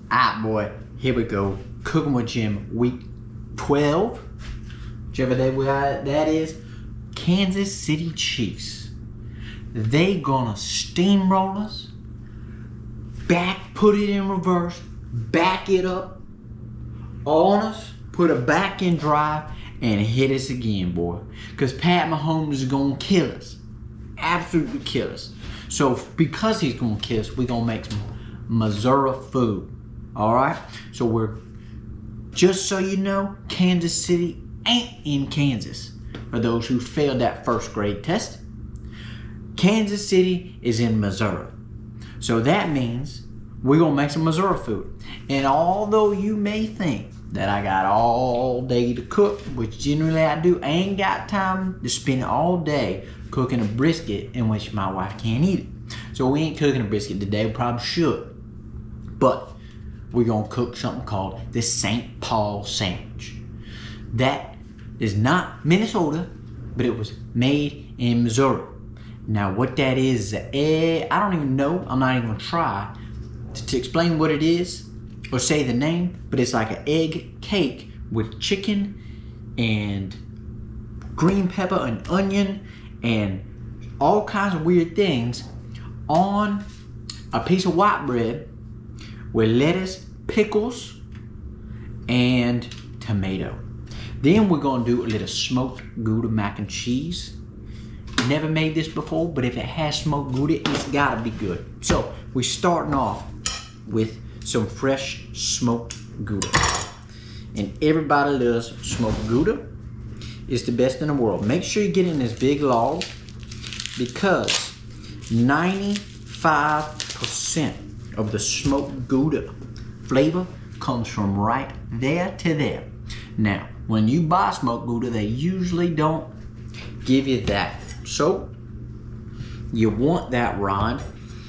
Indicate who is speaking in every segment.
Speaker 1: Alright boy, here we go. Cooking with Jim, week 12. Whichever day that is. Kansas City Chiefs. They gonna steamroll us. Put it in reverse. Back it up on us. Put a back end drive and hit us again, boy. Because Pat Mahomes is gonna kill us. Absolutely kill us. So because he's gonna kill us, we're gonna make some Missouri food. Alright? So we're, just so you know, Kansas City ain't in Kansas. For those who failed that first grade test. Kansas City is in Missouri. So that means we're gonna make some Missouri food. And although you may think that I got all day to cook, which generally I do, I ain't got time to spend all day cooking a brisket in which my wife can't eat it. So we ain't cooking a brisket today, we probably should. But we're gonna cook something called the St. Paul sandwich. That is not Minnesota, but it was made in Missouri. Now what that is an egg, I don't even know, I'm not even gonna try to explain what it is or say the name, but it's like an egg cake with chicken and green pepper and onion and all kinds of weird things on a piece of white bread with lettuce, pickles, and tomato. Then we're gonna do a little smoked Gouda mac and cheese. Never made this before, but if it has smoked Gouda, it's gotta be good. So we're starting off with some fresh smoked Gouda. And everybody loves smoked Gouda. It's the best in the world. Make sure you get in this big log because 95% of the smoked Gouda flavor comes from right there to there. Now, when you buy smoked Gouda, they usually don't give you that. So, you want that rind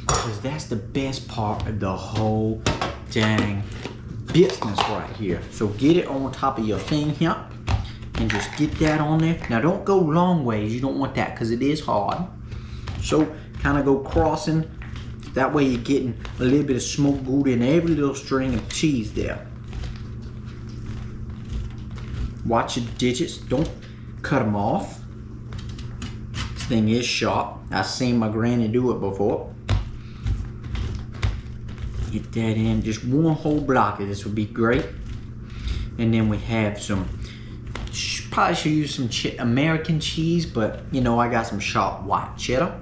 Speaker 1: because that's the best part of the whole dang business right here. So get it on top of your thing here and just get that on there. Now don't go long ways, you don't want that because it is hard. So kind of go crossing. That way you're getting a little bit of smoked Gouda in every little string of cheese there. Watch your digits, don't cut them off. This thing is sharp. I've seen my granny do it before. Get that in, just one whole block of this would be great. And then we have some, probably should use some American cheese, but you know, I got some sharp white cheddar,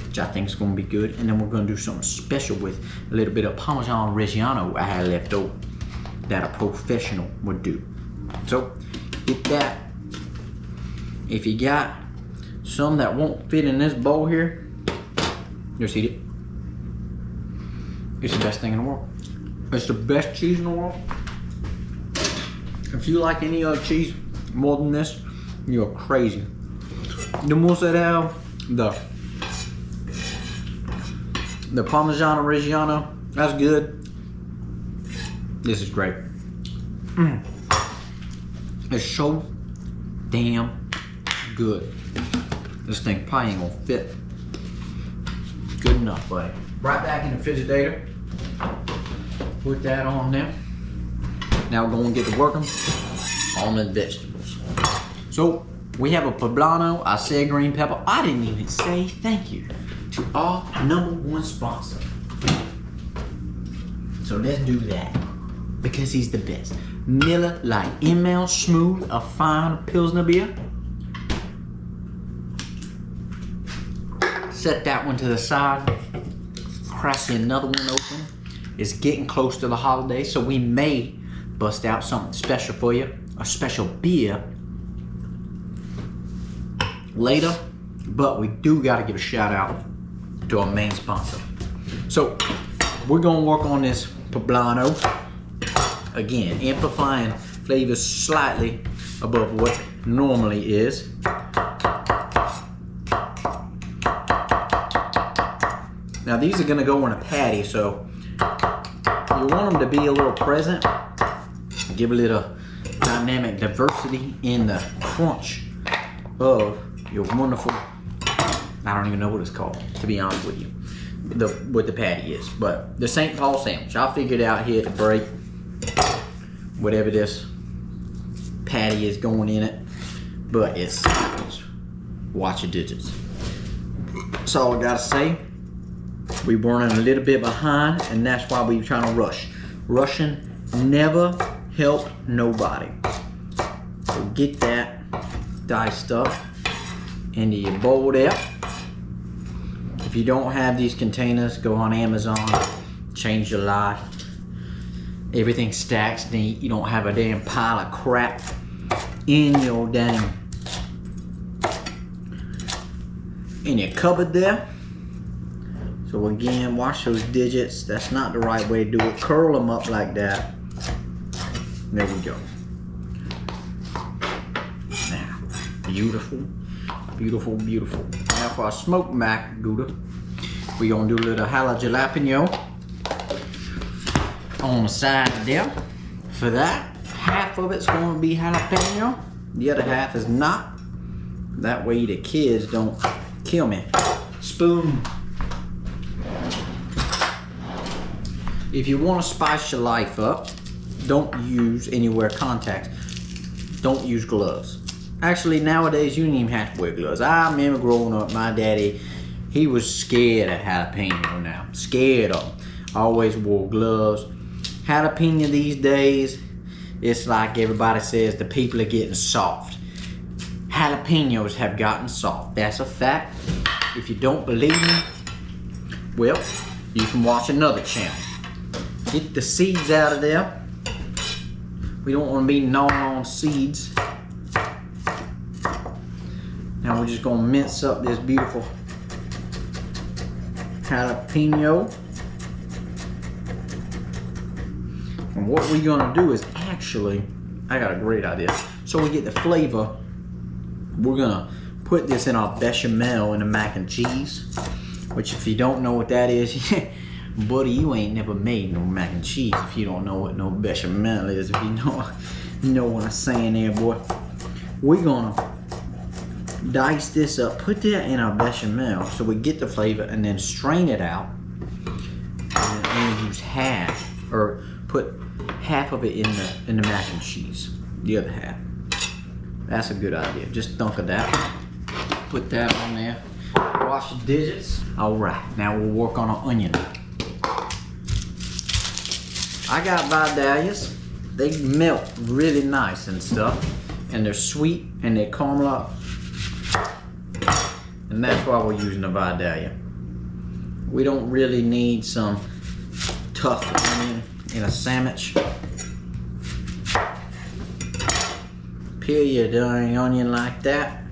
Speaker 1: which I think is gonna be good. And then we're gonna do something special with a little bit of Parmesan Reggiano I had left over that a professional would do. So, get that. If you got some that won't fit in this bowl here, just eat it. It's the best thing in the world. It's the best cheese in the world. If you like any other cheese more than this, you're crazy. The mozzarella, the Parmesan Reggiano, that's good. This is great. It's so damn good. This thing probably ain't gonna fit. Good enough, buddy. Right back in the refrigerator. Put that on there. Now we're gonna get to working on the vegetables. So we have a poblano. I said green pepper. I didn't even say thank you to our #1 sponsor. So let's do that because he's the best. Miller Lite, ML Smooth, a fine Pilsner beer. Set that one to the side. Crack another one open. It's getting close to the holidays, so we may bust out something special for you, a special beer later, but we do got to give a shout out to our main sponsor. So we're gonna work on this poblano again, amplifying flavors slightly above what normally is. Now these are gonna go in a patty, so you want them to be a little present, give a little dynamic diversity in the crunch of your wonderful, I don't even know what it's called, to be honest with you, what the patty is. But the St. Paul sandwich, I figured out here at the break, whatever this patty is going in it, but it's watch your digits. That's all I gotta say. We're running a little bit behind, and that's why we're trying to rush. Rushing never helped nobody. So get that diced up into your bowl there. If you don't have these containers, go on Amazon, change your life. Everything stacks neat. You don't have a damn pile of crap in your in your cupboard there. So again, watch those digits. That's not the right way to do it. Curl them up like that. There we go. Now, beautiful, beautiful, beautiful. Now for our smoked mac Gouda, we're gonna do a little jalapeno on the side there. For that, half of it's gonna be jalapeno, the other half is not. That way the kids don't kill me. Spoon. If you want to spice your life up, don't use any wear contacts. Don't use gloves. Actually, nowadays you don't even have to wear gloves. I remember growing up, my daddy, he was scared of jalapeno now. Scared of them. Always wore gloves. Jalapeno these days, it's like everybody says the people are getting soft. Jalapenos have gotten soft. That's a fact. If you don't believe me, well, you can watch another channel. Get the seeds out of there. We don't want to be gnawing on seeds. Now we're just going to mince up this beautiful jalapeno. And what we're going to do is actually, I got a great idea. So we get the flavor, we're going to put this in our bechamel in the mac and cheese. Which if you don't know what that is, buddy, you ain't never made no mac and cheese if you don't know what no bechamel is. If you know what I'm saying there, boy. We're gonna dice this up, put that in our bechamel so we get the flavor, and then strain it out. And then use half, or put half of it in the mac and cheese. The other half. That's a good idea. Just dunk of that. Put that on there. Wash the digits. Alright, now we'll work on our onion. I got Vidalias. They melt really nice and stuff. And they're sweet and they caramel up. And that's why we're using the Vidalia. We don't really need some tough onion in a sandwich. Peel your dang onion like that.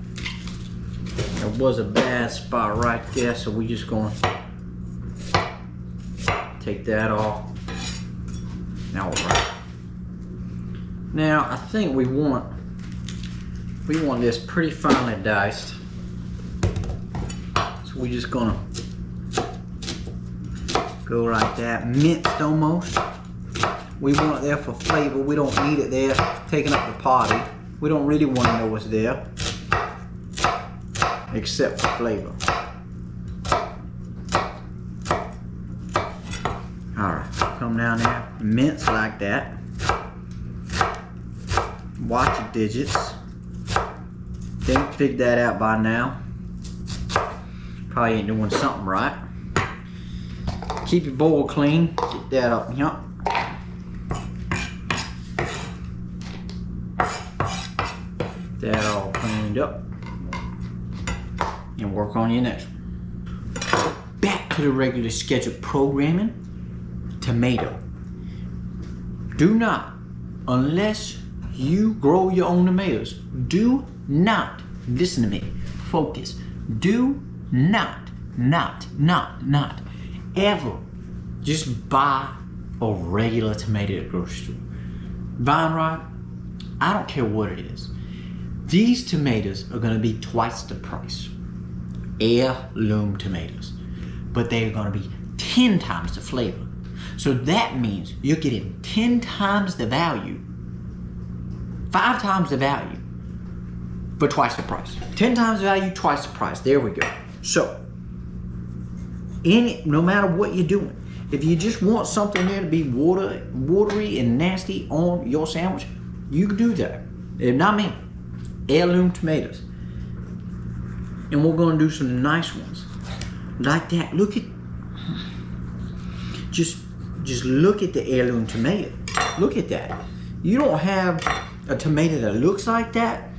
Speaker 1: There was a bad spot right there, so we just gonna take that off. Now, right. Now I think we want this pretty finely diced. So we're just gonna go like that, minced almost. We want it there for flavor. We don't need it there taking up the party. We don't really want to know what's there, except for flavor. Alright, come down there, mince like that. Watch your digits. Didn't figure that out by now. Probably ain't doing something right. Keep your bowl clean. Get that up here. That all cleaned up. And work on your next one. Back to the regular scheduled programming. Tomato. Do not unless you grow your own tomatoes, do not, listen to me, focus, do not ever just buy a regular tomato at the grocery store. Vine Rod, I don't care what it is. These tomatoes are gonna be twice the price. Heirloom tomatoes. But they're gonna be 10 times the flavor. So that means you're getting 10 times the value, 5 times the value, for twice the price. 10 times the value, twice the price. There we go. So, no matter what you're doing, if you just want something there to be watery and nasty on your sandwich, you can do that. If not me, heirloom tomatoes. And we're gonna do some nice ones. Like that. Look at, just look at the heirloom tomato. Look at that. You don't have a tomato that looks like that,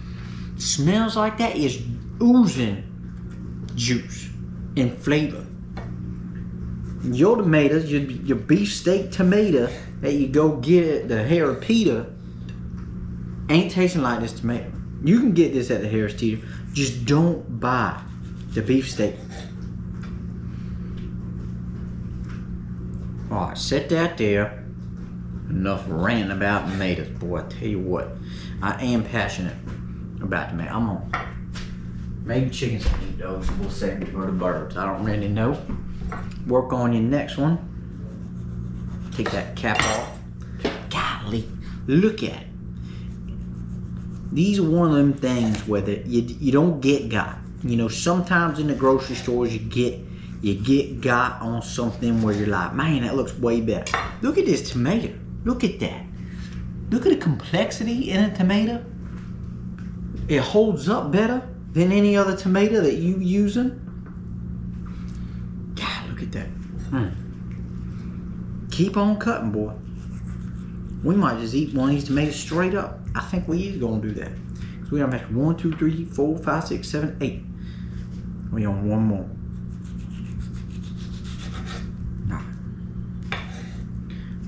Speaker 1: smells like that, is oozing juice and flavor. Your tomatoes, your beefsteak tomato that you go get at the Harris Teeter, ain't tasting like this tomato. You can get this at the Harris Teeter. Just don't buy the beefsteak. Alright, set that there. Enough ranting about tomatoes. Boy, I tell you what, I am passionate about tomatoes. I'm gonna, maybe chickens can eat those. We'll save it for the birds. I don't really know. Work on your next one. Take that cap off. Golly, look at it. These are one of them things where you don't get got. You know, sometimes in the grocery stores you get got on something where you're like, man, that looks way better. Look at this tomato. Look at that. Look at the complexity in a tomato. It holds up better than any other tomato that you using. God, look at that. Keep on cutting, boy. We might just eat one of these tomatoes straight up. I think we is gonna do that. So we have 1, 2, 3, 4, 5, 6, 7, 8. We on one more.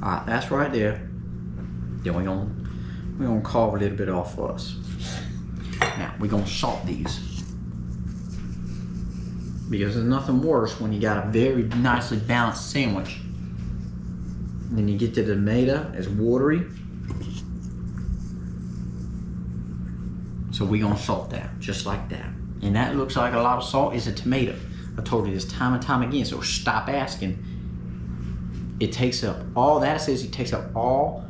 Speaker 1: Alright, that's right there. Then we're gonna carve a little bit off for us. Now we're gonna salt these. Because there's nothing worse when you got a very nicely balanced sandwich. Then you get to the tomato, it's watery. So we're gonna salt that, just like that. And that looks like a lot of salt. It's a tomato. I told you this time and time again, so stop asking. It takes up, all that says, it takes up all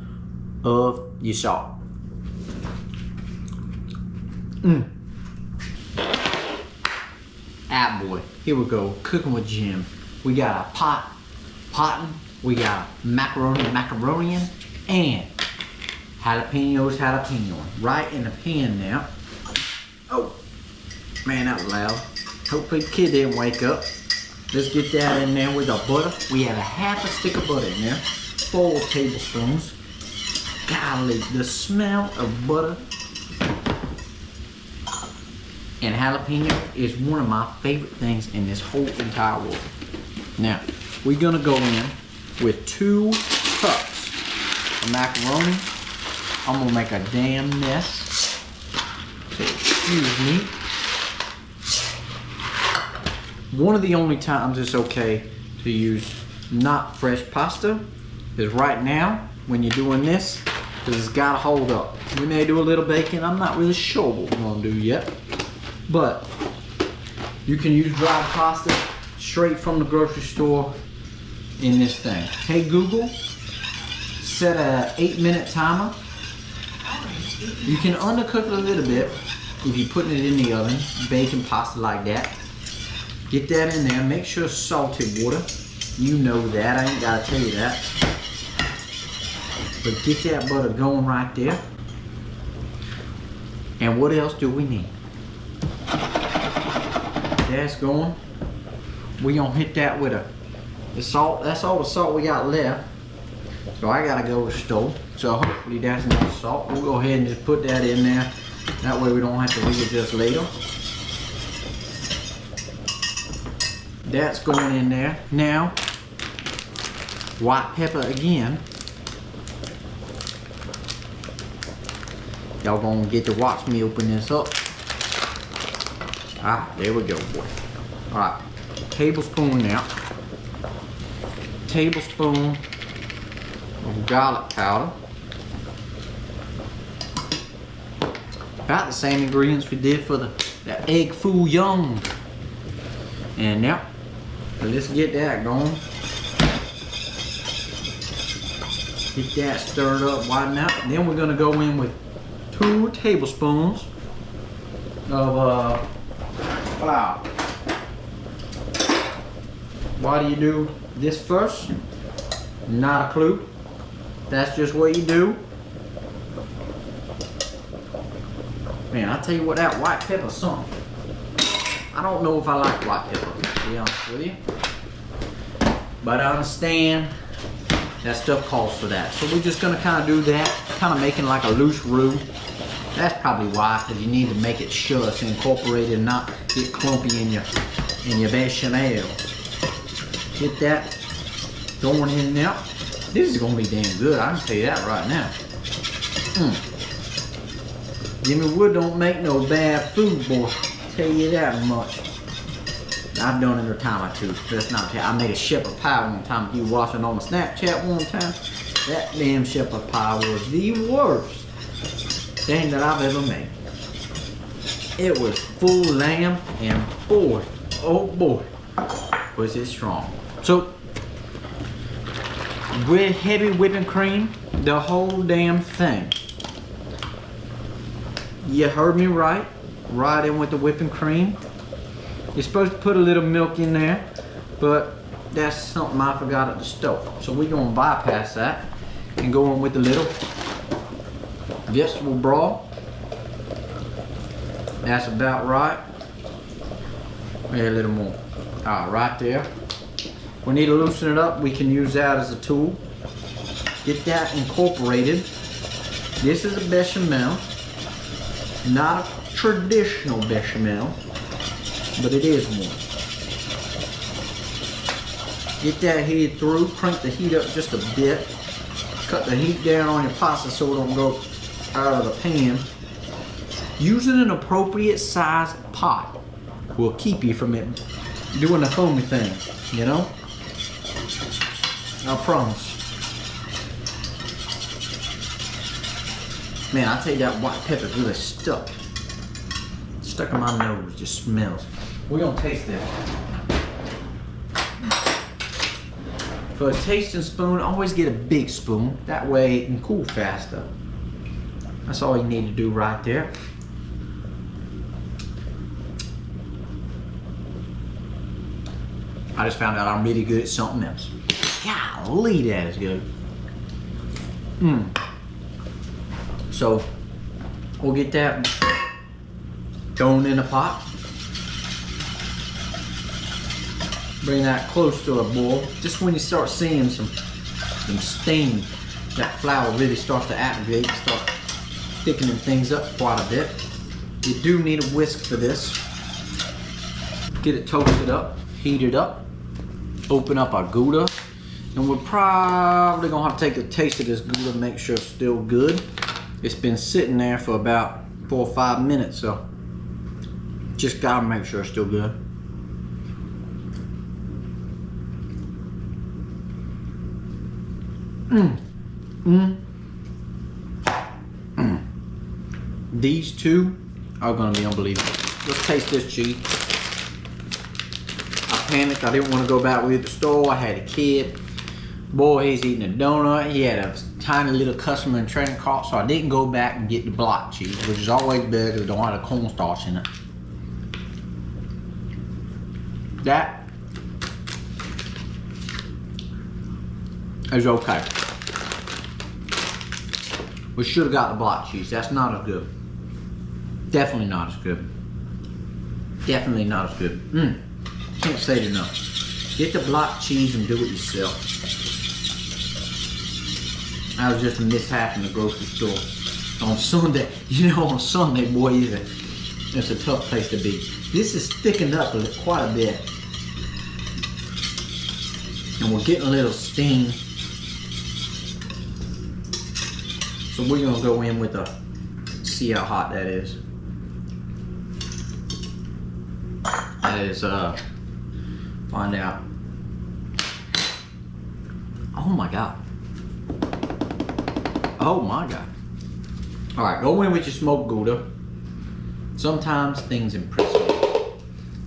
Speaker 1: of your salt. Boy, here we go, cooking with Jim. We got a potting, we got macaroni, and jalapeno, right in the pan now. Oh, man, that was loud. Hopefully the kid didn't wake up. Let's get that in there with the butter. We have a half a stick of butter in there, 4 tablespoons. Golly, the smell of butter and jalapeno is one of my favorite things in this whole entire world. Now, we're gonna go in with 2 cups of macaroni. I'm gonna make a damn mess, so excuse me. One of the only times it's okay to use not fresh pasta is right now when you're doing this, because it's gotta hold up. We may do a little baking. I'm not really sure what we're gonna do yet, but you can use dry pasta straight from the grocery store in this thing. Hey Google, set a 8-minute timer. You can undercook it a little bit if you're putting it in the oven, baking pasta like that. Get that in there. Make sure it's salted water. You know that. I ain't gotta tell you that. But get that butter going right there. And what else do we need? That's going. We gonna hit that with the salt. That's all the salt we got left. So I gotta go to the stove. So hopefully that's enough salt. We'll go ahead and just put that in there. That way we don't have to readjust later. That's going in there. Now, white pepper again. Y'all gonna get to watch me open this up. Ah, there we go, boy. All right, tablespoon now. Tablespoon of garlic powder. About the same ingredients we did for the egg foo young. And now, let's get that going. Get that stirred up, widen out. Then we're gonna go in with 2 tablespoons of flour. Why do you do this first? Not a clue. That's just what you do. Man, I tell you what, that white pepper's something. I don't know if I like white pepper, to be honest with you. But I understand that stuff calls for that. So we're just gonna kind of do that, kind of making like a loose roux. That's probably why, because you need to make it sure it's incorporated and not get clumpy in your bechamel. Get that going in now. This is gonna be damn good, I can tell you that right now. Jimmy Wood don't make no bad food, boy. Tell you that much. I've done it a time or two. That's not I made a shepherd pie one time. You watching on my Snapchat one time. That damn shepherd pie was the worst thing that I've ever made. It was full lamb, and boy, oh boy, was it strong. So with heavy whipping cream, the whole damn thing. You heard me right. Right in with the whipping cream. You're supposed to put a little milk in there, but that's something I forgot at the stove. So we're gonna bypass that and go in with a little vegetable broth. That's about right. Maybe a little more. Right there. We need to loosen it up. We can use that as a tool. Get that incorporated. This is a bechamel, not a traditional bechamel, but it is one. Get that heated through. Crank the heat up just a bit. Cut the heat down on your pasta so it don't go out of the pan. Using an appropriate size pot will keep you from it doing the foamy thing, you know? I promise. Man, I tell you, that white pepper's really stuck. Stuck in my nose, just smells. We're gonna taste this. For a tasting spoon, always get a big spoon. That way it can cool faster. That's all you need to do right there. I just found out I'm really good at something else. Golly, that is good. So, we'll get that going in the pot. Bring that close to a boil. Just when you start seeing some steam, that flour really starts to activate and start thickening things up quite a bit. You do need a whisk for this. Get it toasted up, heated up. Open up our Gouda. And we're probably gonna have to take a taste of this Gouda to make sure it's still good. It's been sitting there for about 4 or 5 minutes, so just gotta make sure it's still good. These two are gonna be unbelievable. Let's taste this cheese. I panicked. I didn't want to go back with the store. I had a kid. Boy, he's eating a donut. He had a tiny little customer in trading cart, so I didn't go back and get the block cheese, which is always better because it don't have the cornstarch in it. That is okay. We should have got the block cheese. That's not as good. Definitely not as good. Definitely not as good. Can't say it enough. Get the block cheese and do it yourself. That was just a mishap in the grocery store. On Sunday, you know, on Sunday, boy, it's a tough place to be. This is thickened up quite a bit. And we're getting a little steam. So we're gonna go in with a see how hot that is. That is, find out. Oh my God. Oh my God. All right, go in with your smoked Gouda. Sometimes things impress me.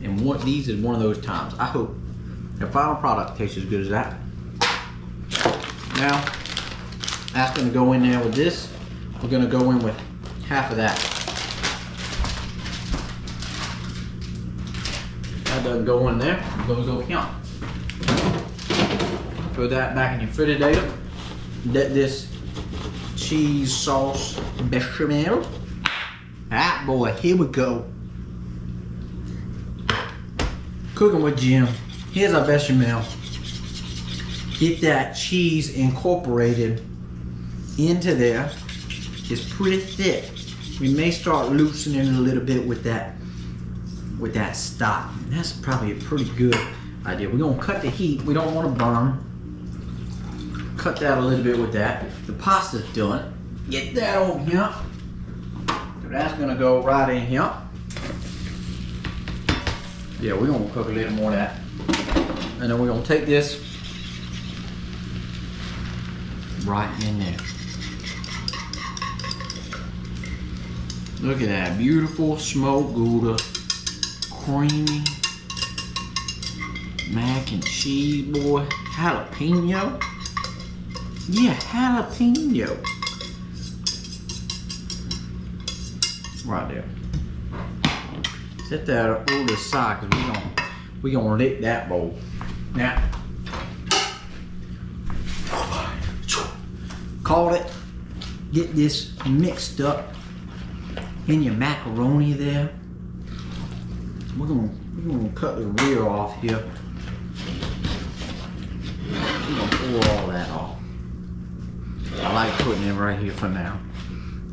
Speaker 1: And these is one of those times. I hope the final product tastes as good as that. Now, that's gonna go in there with this. We're gonna go in with half of that. That doesn't go in there, it goes over here. Put that back in your Frigidator. Let this cheese sauce bechamel. Ah boy, here we go. Cooking with Jim. Here's our bechamel. Get that cheese incorporated into there. It's pretty thick. We may start loosening it a little bit with that stock. That's probably a pretty good idea. We're gonna cut the heat. We don't want to burn. Cut that a little bit with that. The pasta's done. Get that over here. So that's gonna go right in here. Yeah, we're gonna cook a little more of that. And then we're gonna take this right in there. Look at that beautiful smoked Gouda, creamy mac and cheese, boy. Jalapeno. Yeah, jalapeno. Right there. Set that over the side because we gonna lick that bowl. Now, call it. Get this mixed up in your macaroni there. We're gonna cut the rear off here. We're gonna pour all that off. I like putting it right here for now.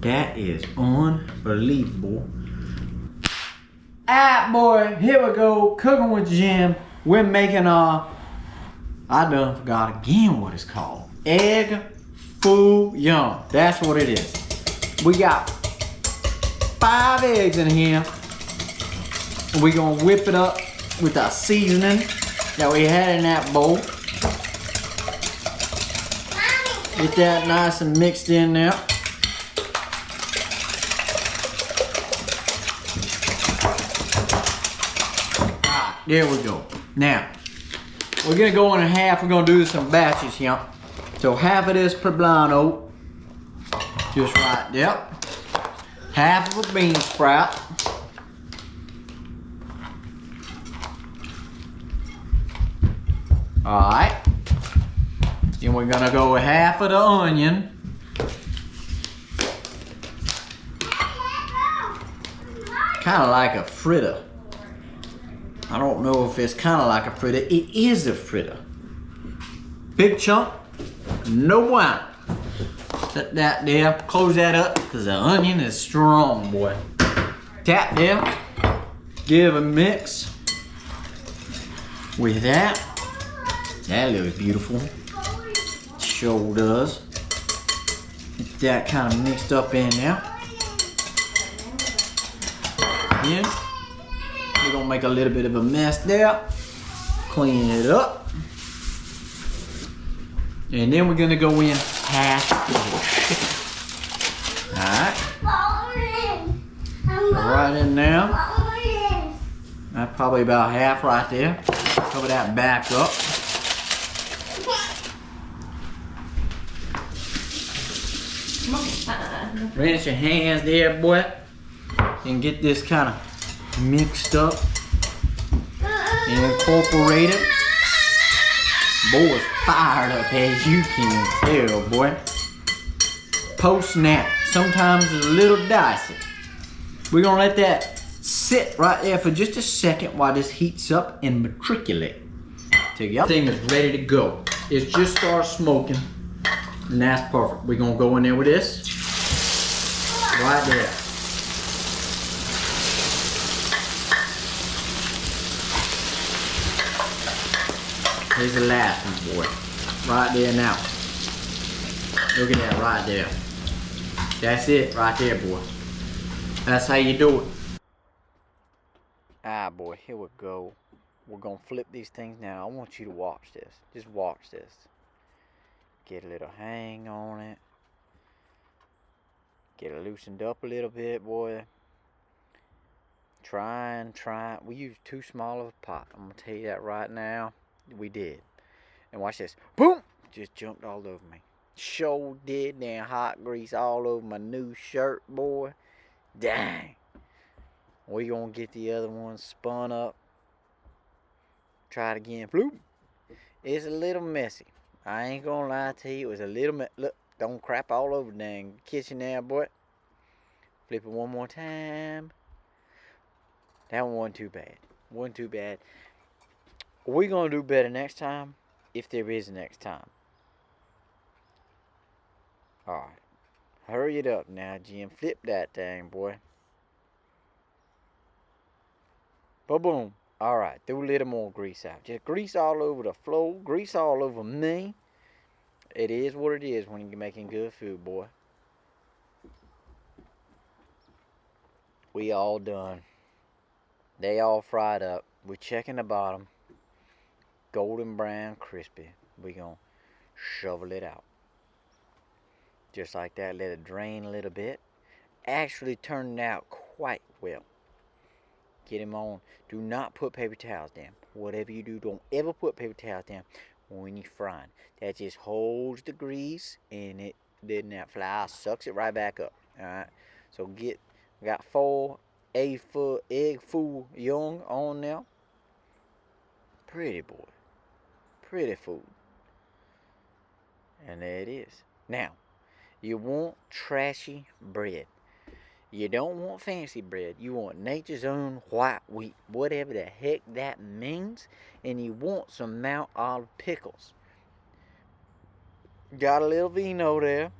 Speaker 1: That is unbelievable. Alright, boy, here we go. Cooking with Jim. We're making I done forgot again what it's called. Egg foo young. That's what it is. We got 5 eggs in here. We're gonna whip it up with our seasoning that we had in that bowl. Get that nice and mixed in there. Alright, there we go. Now, we're gonna go in half. We're gonna do some batches here. So half of this poblano, just right there. Half of a bean sprout. Alright. Then we're gonna go with half of the onion. Kind of like a fritter. I don't know if it's kind of like a fritter. It is a fritter. Big chunk, no wine. Set that there, close that up, because the onion is strong, boy. Tap there, give a mix with that. That looks beautiful. Sure does. Get that kind of mixed up in there. Then we're gonna make a little bit of a mess there. Clean it up. And then we're gonna go in half of it. Alright. Right in now. That's probably about half right there. Cover that back up. Rinse your hands there, boy. And get this kind of mixed up and incorporated. Boy is fired up, as you can tell, boy. Post snap. Sometimes it's a little dicey. We're gonna let that sit right there for just a second while this heats up and matriculate. Together. Thing is ready to go. It's just started smoking, and that's perfect. We're gonna go in there with this right there. Here's the last one, boy. Right there now. Look at that right there. That's it right there, boy. That's how you do it. Ah, boy, here we go. We're gonna flip these things now. I want you to watch this. Just watch this. Get a little hang on it. Get it loosened up a little bit, boy. Try. We used too small of a pot. I'm gonna tell you that right now. We did. And watch this. Boom! Just jumped all over me. Sure did. Damn hot grease all over my new shirt, boy. Dang. We gonna get the other one spun up. Try it again. Bloop. It's a little messy. I ain't gonna lie to you. It was a little messy. Look, don't crap all over the dang kitchen now, boy. Flip it one more time. That one wasn't too bad. Wasn't too bad. We're gonna do better next time, if there is a next time. Alright. Hurry it up now, Jim. Flip that thing, boy. Ba-boom. Alright, throw a little more grease out. Just grease all over the floor. Grease all over me. It is what it is when you're making good food, boy. We all done. They all fried up. We're checking the bottom. Golden brown, crispy. We gonna shovel it out. Just like that. Let it drain a little bit. Actually turned out quite well. Get him on. Do not put paper towels down. Whatever you do, don't ever put paper towels down when you're frying. That just holds the grease and it then that fly sucks it right back up. Alright. So we got 4 egg foo young on now. Pretty boy. Pretty food. And there it is. Now, you want trashy bread. You don't want fancy bread. You want nature's own white wheat, whatever the heck that means. And you want some Mount Olive pickles. Got a little vino there.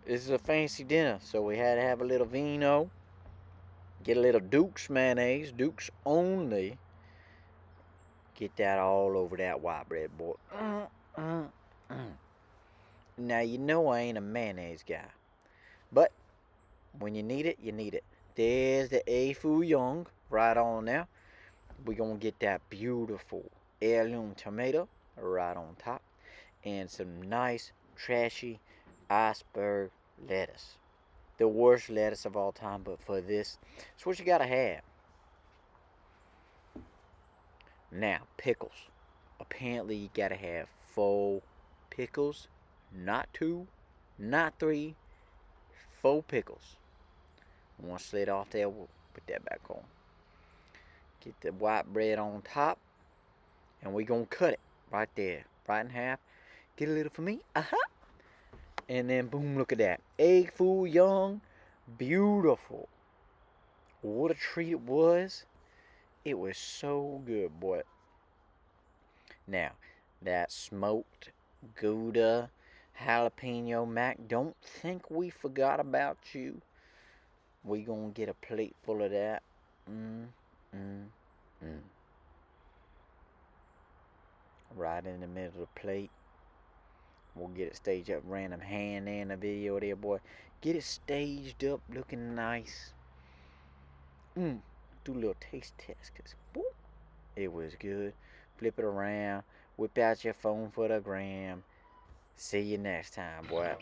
Speaker 1: This is a fancy dinner, so we had to have a little vino. Get a little Duke's mayonnaise, Duke's only. Get that all over that white bread, boy. Now, you know I ain't a mayonnaise guy. But when you need it, you need it. There's the A Fu Young right on there. We're going to get that beautiful heirloom tomato right on top. And some nice, trashy iceberg lettuce. The worst lettuce of all time, but for this, it's what you got to have. Now, pickles. Apparently, you got to have 4 pickles. Not 2, not 3. 4 pickles. One slid off there. We'll put that back on. Get the white bread on top. And we're going to cut it right there. Right in half. Get a little for me. And then boom, look at that. Egg foo young. Beautiful. What a treat it was. It was so good, boy. Now, that smoked Gouda jalapeno mac. Don't think we forgot about you. We gonna get a plate full of that. Right in the middle of the plate. We'll get it staged up. Random hand in the video there, boy. Get it staged up, looking nice. Do a little taste test, cause boom, it was good. Flip it around. Whip out your phone for the gram. See you next time, boy.